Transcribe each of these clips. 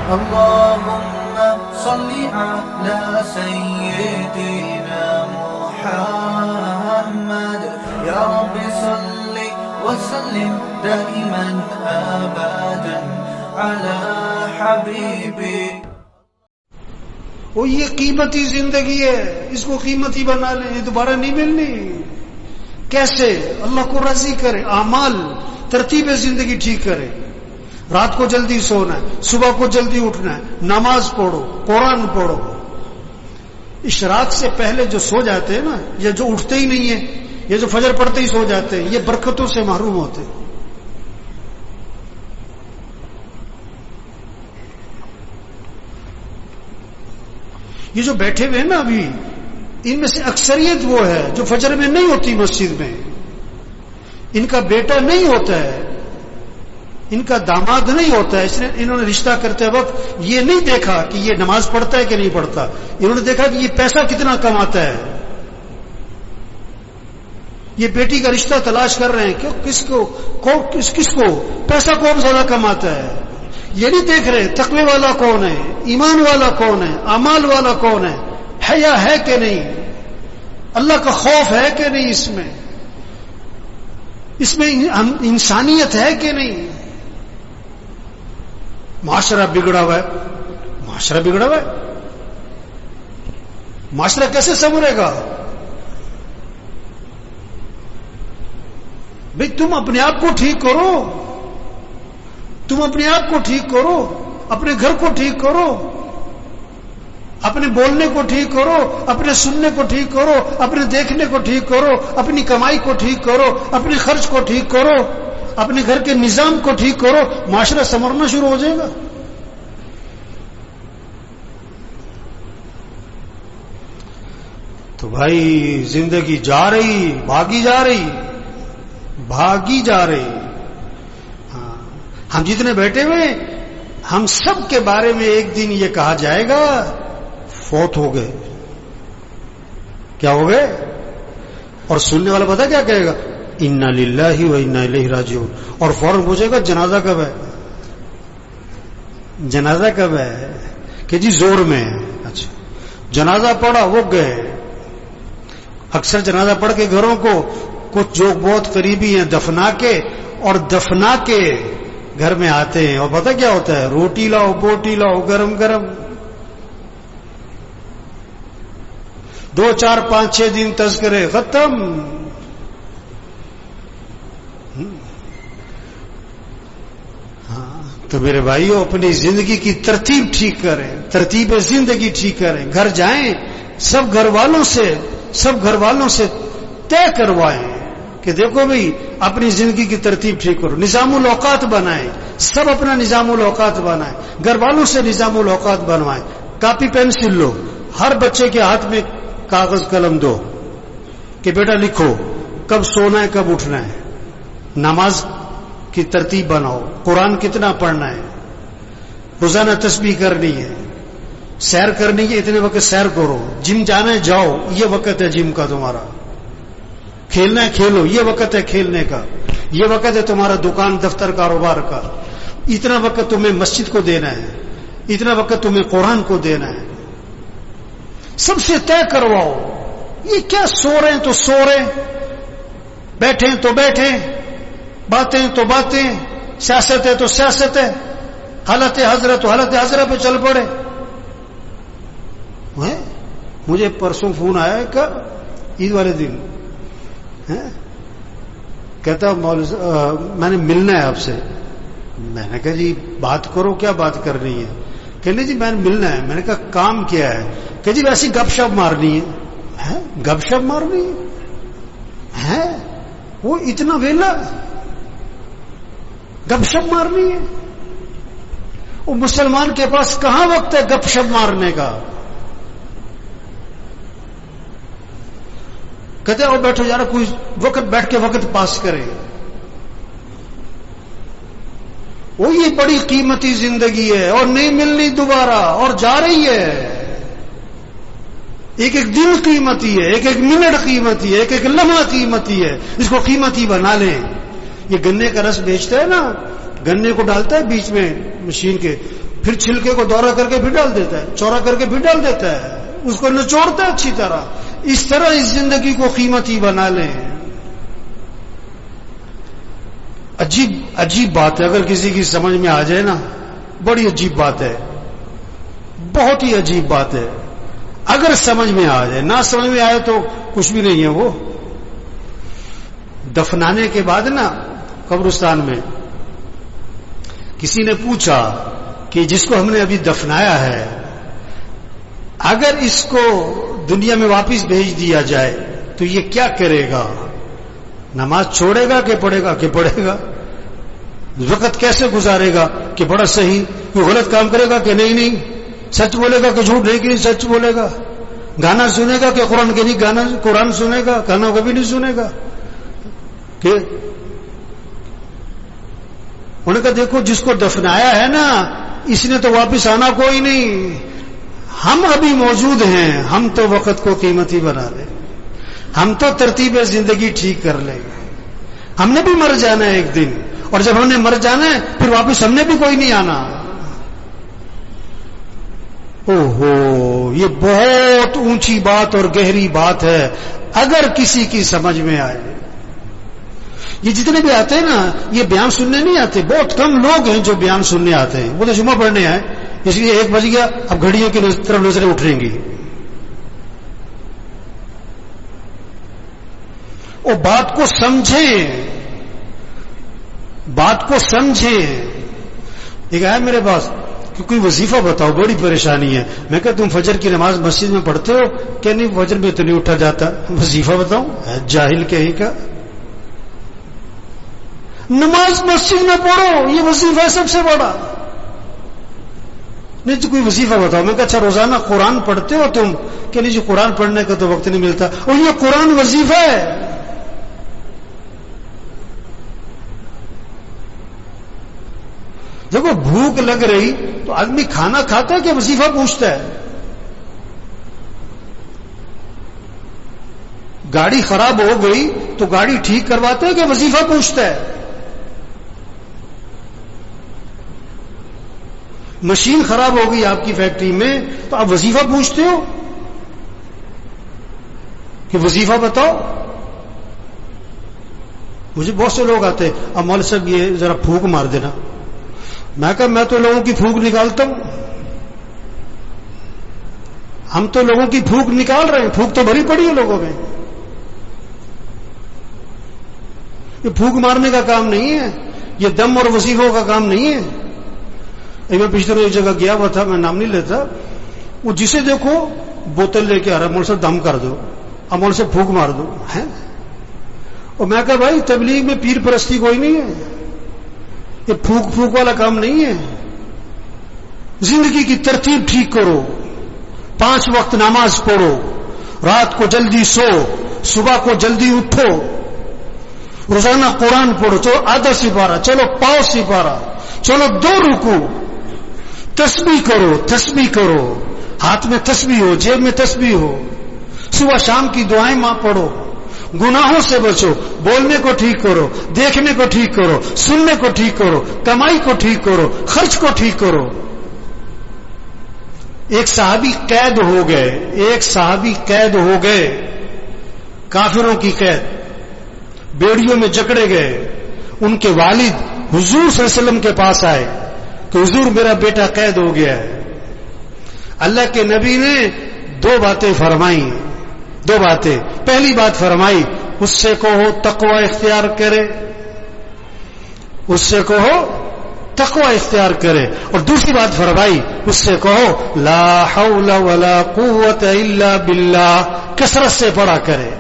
اللهم صل على سيدنا محمد يا رب صل وسلم دائما ابدا على حبيبي. وہ یہ قیمتی زندگی ہے، اس کو قیمتی بنا لیں، یہ دوبارہ نہیں ملنی. کیسے؟ اللہ کو راضی کرے، اعمال ترتیب زندگی ٹھیک کرے. رات کو جلدی سونا ہے، صبح کو جلدی اٹھنا ہے، نماز پڑھو، قرآن پڑھو. اشراق سے پہلے جو سو جاتے ہیں نا، یہ جو اٹھتے ہی نہیں ہیں، یہ جو فجر پڑھتے ہی سو جاتے ہیں، یہ برکتوں سے محروم ہوتے ہیں. یہ جو بیٹھے ہوئے ہیں نا ابھی، ان میں سے اکثریت وہ ہے جو فجر میں نہیں ہوتی مسجد میں. ان کا بیٹا نہیں ہوتا ہے، ان کا داماد نہیں ہوتا ہے، اس نے انہوں نے رشتہ کرتے وقت یہ نہیں دیکھا کہ یہ نماز پڑھتا ہے کہ نہیں پڑھتا، انہوں نے دیکھا کہ یہ پیسہ کتنا کماتا ہے. یہ بیٹی کا رشتہ تلاش کر رہے ہیں کہ کس کو پیسہ کون زیادہ کماتا ہے. یہ نہیں دیکھ رہے تقوی والا کون ہے، ایمان والا کون ہے، اعمال والا کون ہے، حیا ہے کہ نہیں، اللہ کا خوف ہے کہ نہیں، اس میں انسانیت ہے کہ نہیں. معاشرہ بگڑا ہوا ہے، معاشرہ کیسے سنورے گا؟ بھئی تم اپنے آپ کو ٹھیک کرو، اپنے گھر کو ٹھیک کرو، اپنے بولنے کو ٹھیک کرو، اپنے سننے کو ٹھیک کرو، اپنے دیکھنے کو ٹھیک کرو، اپنی کمائی کو ٹھیک کرو، اپنے خرچ کو ٹھیک کرو، اپنے گھر کے نظام کو ٹھیک کرو، معاشرہ سنورنا شروع ہو جائے گا. تو بھائی زندگی بھاگی جا رہی. ہاں، ہم جتنے بیٹھے ہوئے ہم سب کے بارے میں ایک دن یہ کہا جائے گا فوت ہو گئے. کیا ہو گئے؟ اور سننے والا پتہ کیا کہے گا؟ انا للہ و انا الیہ راجعون. اور فوراً پوچھے گا جنازہ کب ہے کہ جی زور میں. اچھا، جنازہ پڑھا وہ گئے. اکثر جنازہ پڑھ کے گھروں کو کچھ جو بہت قریبی ہیں دفنا کے گھر میں آتے ہیں، اور پتہ کیا ہوتا ہے؟ روٹی لاؤ، بوٹی لاؤ، گرم 2 4 5 6 دن تذکرے ختم. ہاں، تو میرے بھائیو اپنی زندگی کی ترتیب ٹھیک کریں، ترتیب زندگی ٹھیک کریں. گھر جائیں سب گھر والوں سے طے کروائیں کہ دیکھو بھئی اپنی زندگی کی ترتیب ٹھیک کرو. نظام الاوقات بنائیں، سب اپنا نظام الاوقات بنائیں، گھر والوں سے نظام الاوقات بنوائیں. کاپی پینسل لو، ہر بچے کے ہاتھ میں کاغذ قلم دو کہ بیٹا لکھو کب سونا ہے کب اٹھنا ہے. نماز کی ترتیب بناؤ، قرآن کتنا پڑھنا ہے، روزانہ تسبیح کرنی ہے، سیر کرنی ہے اتنے وقت سیر کرو، جم جانا ہے جاؤ، یہ وقت ہے جم کا تمہارا، کھیلنا ہے کھیلو، یہ وقت ہے کھیلنے کا، یہ وقت ہے تمہارا دکان دفتر کاروبار کا، اتنا وقت تمہیں مسجد کو دینا ہے، اتنا وقت تمہیں قرآن کو دینا ہے. سب سے طے کرواؤ. یہ کیا سو رہے ہیں تو سو رہے، بیٹھے تو بیٹھے، باتیں تو باتیں، سیاست ہے تو سیاست ہے، حالت حضرت تو حالت حضرت پہ چل پڑے. مجھے پرسوں فون آیا کہ عید والے دن کہتا میں نے ملنا ہے آپ سے. میں نے کہا جی بات کرو، کیا بات کرنی ہے؟ کہنے جی میں نے ملنا ہے. میں نے کہا کام کیا ہے؟ کہ جی ویسی گپ شپ مارنی ہے. گپ شپ مارنی ہے؟ وہ اتنا ویلا گپ شپ مارنی ہے؟ وہ مسلمان کے پاس کہاں وقت ہے گپ شپ مارنے کا؟ کہتے ہیں بیٹھو یار کوئی وقت بیٹھ کے وقت پاس کرے. وہ یہ بڑی قیمتی زندگی ہے اور نہیں ملنی دوبارہ، اور جا رہی ہے. ایک ایک دن قیمتی ہے، ایک ایک منٹ قیمتی ہے، ایک ایک لمحہ قیمتی ہے. اس کو قیمتی بنا لیں. یہ گنے کا رس بیچتا ہے نا، گنے کو ڈالتا ہے بیچ میں مشین کے، پھر چھلکے کو دورہ کر کے پھر ڈال دیتا ہے, چورا کر کے پھر ڈال دیتا ہے, اس کو نچوڑتا ہے اچھی طرح. اس طرح اس زندگی کو قیمتی بنا لیں. عجیب بات ہے, اگر کسی کی سمجھ میں آ جائے نا, بڑی عجیب بات ہے, بہت ہی عجیب بات ہے. اگر سمجھ میں آ جائے, نہ سمجھ میں آئے تو کچھ بھی نہیں ہے. وہ دفنانے کے بعد نا قبرستان میں کسی نے پوچھا کہ جس کو ہم نے ابھی دفنایا ہے, اگر اس کو دنیا میں واپس بھیج دیا جائے تو یہ کیا کرے گا؟ نماز چھوڑے گا کہ پڑھے گا؟ کہ پڑھے گا. وقت کیسے گزارے گا؟ کہ بڑا صحیح. کوئی غلط کام کرے گا کہ نہیں, سچ بولے گا کہ جھوٹ نہیں, کہ نہیں سچ بولے گا. گانا سنے گا کہ قرآن کے نہیں, گانا قرآن سنے گا, گانا کبھی نہیں سنے گا. کہ انہوں نے کہا دیکھو جس کو دفنایا ہے نا, اس نے تو واپس آنا کوئی نہیں. ہم ابھی موجود ہیں, ہم تو وقت کو قیمتی بنا لیں, ہم تو ترتیب زندگی ٹھیک کر لیں. ہم نے بھی مر جانا ہے ایک دن, اور جب ہم نے مر جانا ہے پھر واپس ہم نے بھی کوئی نہیں آنا. اوہو, یہ بہت اونچی بات اور گہری بات ہے اگر کسی کی سمجھ میں آئے. یہ جتنے بھی آتے ہیں نا, یہ بیان سننے نہیں آتے. بہت کم لوگ ہیں جو بیان سننے آتے ہیں. وہ تو جمعہ پڑھنے آئے, اس لیے 1 بج گیا, اب گھڑیوں کی طرف نظریں اٹھیں گی. اور بات کو سمجھیں, بات کو سمجھیں. ایک آیا میرے پاس کہ کوئی وظیفہ بتاؤ, بڑی پریشانی ہے. میں کہا تم فجر کی نماز مسجد میں پڑھتے ہو؟ کہ نہیں, فجر میں تو نہیں اٹھا جاتا. وظیفہ بتاؤں؟ جاہل کہیں کا. نماز مسجد میں پڑھو, یہ وظیفہ ہے سب سے بڑا. نہیں تو کوئی وظیفہ بتاؤ. میں کہا اچھا روزانہ قرآن پڑھتے ہو تم؟ کہ نہیں جی قرآن پڑھنے کا تو وقت نہیں ملتا. اور یہ قرآن وظیفہ ہے. دیکھو بھوک لگ رہی تو آدمی کھانا کھاتا ہے کہ وظیفہ پوچھتا ہے؟ گاڑی خراب ہو گئی تو گاڑی ٹھیک کرواتا ہے کہ وظیفہ پوچھتا ہے؟ مشین خراب ہو گئی آپ کی فیکٹری میں تو آپ وظیفہ پوچھتے ہو کہ وظیفہ بتاؤ؟ مجھے بہت سے لوگ آتے ہیں, اب مولوی صاحب یہ ذرا پھونک مار دینا. میں کہا میں تو لوگوں کی پھونک نکالتا ہوں. ہم تو لوگوں کی پھونک نکال رہے ہیں, پھونک تو بھری پڑی ہے لوگوں میں. یہ پھونک مارنے کا کام نہیں ہے, یہ دم اور وظیفوں کا کام نہیں ہے. میں پچھلے روز ایک جگہ گیا ہوا تھا, میں نام نہیں لیتا. وہ جسے دیکھو بوتل لے کے آ رہا ہے, مول سے دم کر دو, اب مول سے پھونک مار دو. اور میں کہا بھائی تبلیغ میں پیر پرستی کوئی نہیں ہے, یہ پھونک والا کام نہیں ہے. زندگی کی ترتیب ٹھیک کرو, 5 وقت نماز پڑھو, رات کو جلدی سو, صبح کو جلدی اٹھو, روزانہ قرآن پڑھو. چلو آدھا سپارہ, چلو پاؤ سپارہ, چلو 2 رکوع, تسبیح کرو, ہاتھ میں تسبیح ہو, جیب میں تسبیح ہو, صبح شام کی دعائیں ماں پڑھو, گناہوں سے بچو, بولنے کو ٹھیک کرو, دیکھنے کو ٹھیک کرو, سننے کو ٹھیک کرو, کمائی کو ٹھیک کرو, خرچ کو ٹھیک کرو. ایک صحابی قید ہو گئے, کافروں کی قید, بیڑیوں میں جکڑے گئے. ان کے والد حضور صلی اللہ علیہ وسلم کے پاس آئے کہ حضور میرا بیٹا قید ہو گیا ہے. اللہ کے نبی نے 2 باتیں فرمائی. 2 باتیں. پہلی بات فرمائی اس سے کہو تقوی اختیار کرے, اس سے کہو تقوی اختیار کرے. اور دوسری بات فرمائی اس سے کہو لا حول ولا قوت الا باللہ, کثرت سے پڑھا کرے.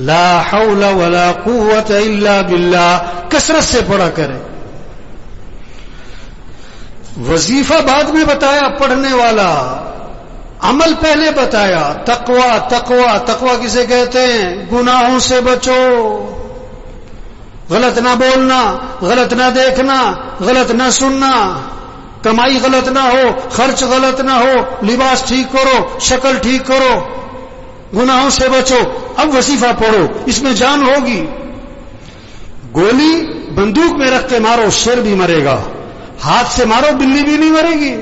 لا حول ولا قوت الا باللہ, کثرت سے پڑھا کرے. وظیفہ بعد میں بتایا پڑھنے والا, عمل پہلے بتایا. تقوی کسے کہتے ہیں؟ گناہوں سے بچو, غلط نہ بولنا, غلط نہ دیکھنا, غلط نہ سننا, کمائی غلط نہ ہو, خرچ غلط نہ ہو, لباس ٹھیک کرو, شکل ٹھیک کرو, گناہوں سے بچو. اب وظیفہ پڑھو, اس میں جان ہوگی. گولی بندوق میں رکھ کے مارو, شیر بھی مرے گا. ہاتھ سے مارو بلی بھی نہیں مرے گی.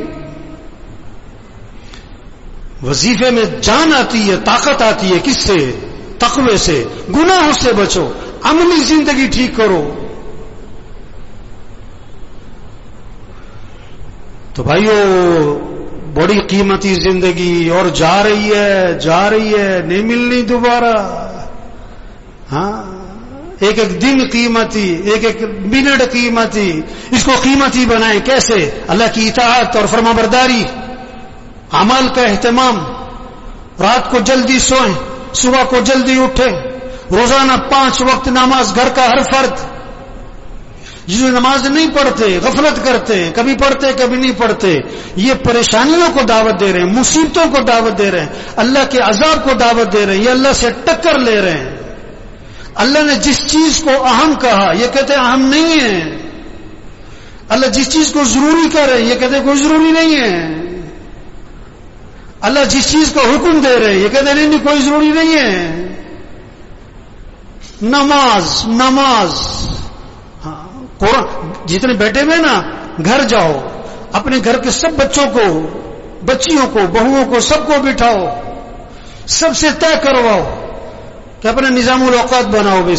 وظیفے میں جان آتی ہے، طاقت آتی ہے. کس سے؟ تقوی سے. گناہوں سے بچو، عملی زندگی ٹھیک کرو. تو بھائیو، بڑی قیمتی زندگی اور جا رہی ہے، نہیں ملنی دوبارہ. ہاں، ایک ایک دن قیمتی، ایک ایک منٹ قیمتی. اس کو قیمتی بنائیں. کیسے؟ اللہ کی اطاعت اور فرمانبرداری، اعمال کا اہتمام. رات کو جلدی سوئیں، صبح کو جلدی اٹھیں. روزانہ 5 وقت نماز، گھر کا ہر فرد. جو نماز نہیں پڑھتے، غفلت کرتے، کبھی پڑھتے کبھی نہیں پڑھتے، یہ پریشانیوں کو دعوت دے رہے ہیں، مصیبتوں کو دعوت دے رہے ہیں، اللہ کے عذاب کو دعوت دے رہے ہیں. یہ اللہ سے ٹکر لے رہے ہیں. اللہ نے جس چیز کو اہم کہا، یہ کہتے ہیں اہم نہیں ہے. اللہ جس چیز کو ضروری کہہ رہے ہیں، یہ کہتے ہیں کوئی ضروری نہیں ہے. اللہ جس چیز کو حکم دے رہے ہیں، یہ کہتے ہیں نہیں کوئی ضروری نہیں ہے. نماز. قرآن. جتنے بیٹھے ہوئے نا، گھر جاؤ، اپنے گھر کے سب بچوں کو، بچیوں کو، بہوؤں کو، سب کو بٹھاؤ، سب سے طے کرواؤ کہ اپنا نظام الاوقات بناؤ. بھائی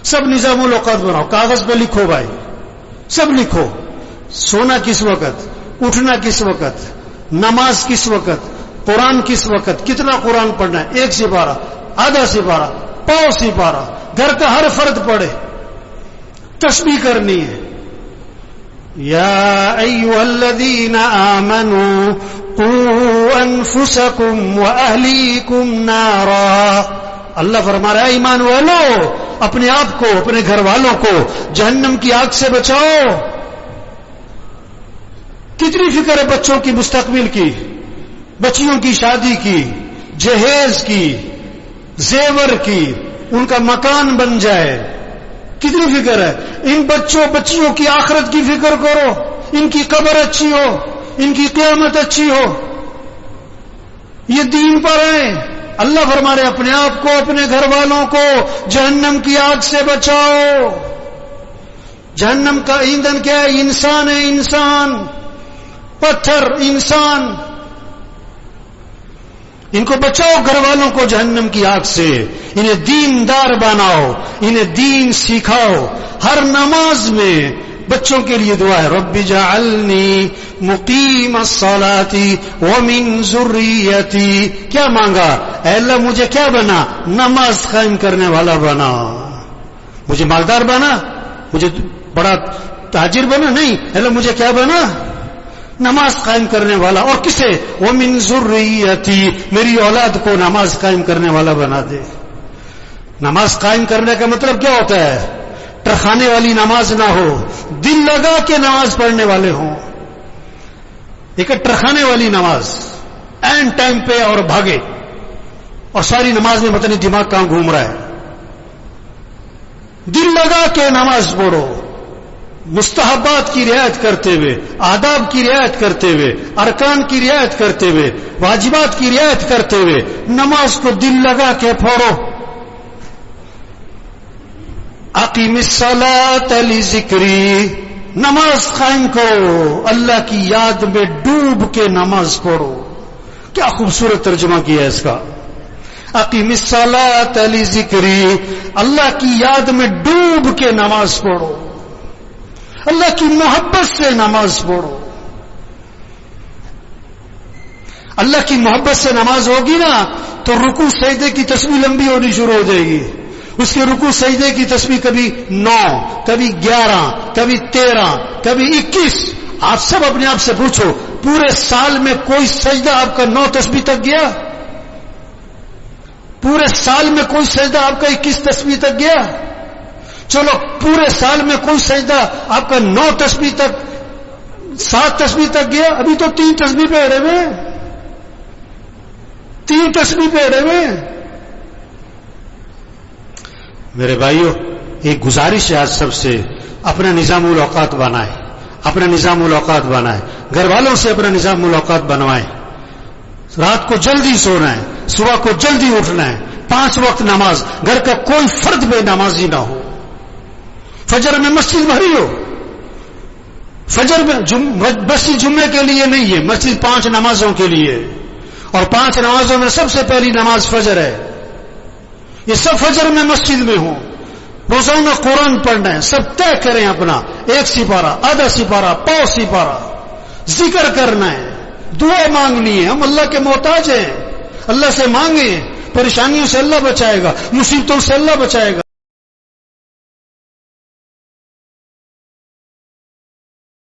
سب نظام الاوقات بناؤ. کاغذ پہ لکھو بھائی، سب لکھو. سونا کس وقت، اٹھنا کس وقت، نماز کس وقت، قرآن کس وقت، کتنا قرآن پڑھنا ہے، 1 سپارہ، آدھا سپارہ، پاؤ سپارہ. گھر کا ہر فرد پڑھے. تسبیح کرنی ہے. یا ایھا الذین آمنوا قوا انفسکم واہلیکم نارا. اللہ فرما رہا ہے ایمان والو، اپنے آپ کو، اپنے گھر والوں کو جہنم کی آگ سے بچاؤ. کتنی فکر ہے بچوں کی مستقبل کی، بچیوں کی شادی کی، جہیز کی، زیور کی، ان کا مکان بن جائے. کتنی فکر ہے. ان بچیوں کی آخرت کی فکر کرو. ان کی قبر اچھی ہو، ان کی قیامت اچھی ہو. یہ دین پر ہے. اللہ فرما رہے اپنے آپ کو، اپنے گھر والوں کو جہنم کی آگ سے بچاؤ. جہنم کا ایندھن کیا ہے؟ انسان ہے. انسان، پتھر، انسان. ان کو بچاؤ، گھر والوں کو جہنم کی آگ سے. انہیں دیندار بناؤ، انہیں دین سکھاؤ. ہر نماز میں بچوں کے لیے دعا ہے، رب اجعلنی مقیم الصلاۃ ومن ذریتی. کیا مانگا؟ اے اللہ مجھے کیا بنا؟ نماز قائم کرنے والا بنا. مجھے مالدار بنا، مجھے بڑا تاجر بنا نہیں. اے اللہ مجھے کیا بنا؟ نماز قائم کرنے والا. اور کسے؟ ومن ذریتی، میری اولاد کو نماز قائم کرنے والا بنا دے. نماز قائم کرنے کا مطلب کیا ہوتا ہے؟ ٹرخانے والی نماز نہ ہو، دل لگا کے نماز پڑھنے والے ہوں. ایک ٹرخانے والی نماز، این ٹائم پہ اور بھاگے، اور ساری نماز میں پتہ نہیں دماغ کہاں گھوم رہا ہے. دل لگا کے نماز پڑھو، مستحبات کی رعایت کرتے ہوئے، آداب کی رعایت کرتے ہوئے، ارکان کی رعایت کرتے ہوئے، واجبات کی رعایت کرتے ہوئے نماز کو دل لگا کے پڑھو. اقیم الصلاۃ لذکری، نماز قائم کرو، اللہ کی یاد میں ڈوب کے نماز پڑھو. کیا خوبصورت ترجمہ کیا ہے اس کا. اقیم الصلاۃ لذکری، اللہ کی یاد میں ڈوب کے نماز پڑھو، اللہ کی محبت سے نماز پڑھو. اللہ کی محبت سے نماز ہوگی نا تو رکوع سجدے کی تسبیح لمبی ہونی شروع ہو جائے گی. اس کے رکوع سجدے کی تسبیح کبھی 9، کبھی 11، کبھی 13، کبھی 21. آپ سب اپنے آپ سے پوچھو، پورے سال میں کوئی سجدہ آپ کا 9 تسبیح تک گیا؟ پورے سال میں کوئی سجدہ آپ کا 21 تسبیح تک گیا؟ چلو پورے سال میں کوئی سجدہ آپ کا 9 تسبیح تک، 7 تسبیح تک گیا؟ ابھی تو 3 تسبیح پہ اڑے ہوئے، 3 تسبیح پہ اڑے ہوئے. میرے بھائیو، ایک گزارش ہے آج سب سے، اپنا نظام الاوقات بنائیں، اپنا نظام الاوقات بنائیں. گھر والوں سے اپنا نظام الاوقات بنوائیں. رات کو جلدی سونا ہے، صبح کو جلدی اٹھنا ہے. 5 وقت نماز، گھر کا کوئی فرد بے نمازی نہ ہو. فجر میں مسجد بھری ہو، فجر میں مسجد جمعے کے لیے نہیں ہے، مسجد 5 نمازوں کے لیے، اور 5 نمازوں میں سب سے پہلی نماز فجر ہے. یہ سب فجر میں مسجد میں ہوں، روزانہ قرآن پڑھنا ہے، سب طے کریں اپنا 1 سپارہ، آدھا سپارہ، پاؤ سپارہ، ذکر کرنا ہے، دعا مانگنی ہے. ہم اللہ کے محتاج ہیں، اللہ سے مانگیں، پریشانیوں سے اللہ بچائے گا، مصیبتوں سے اللہ بچائے گا.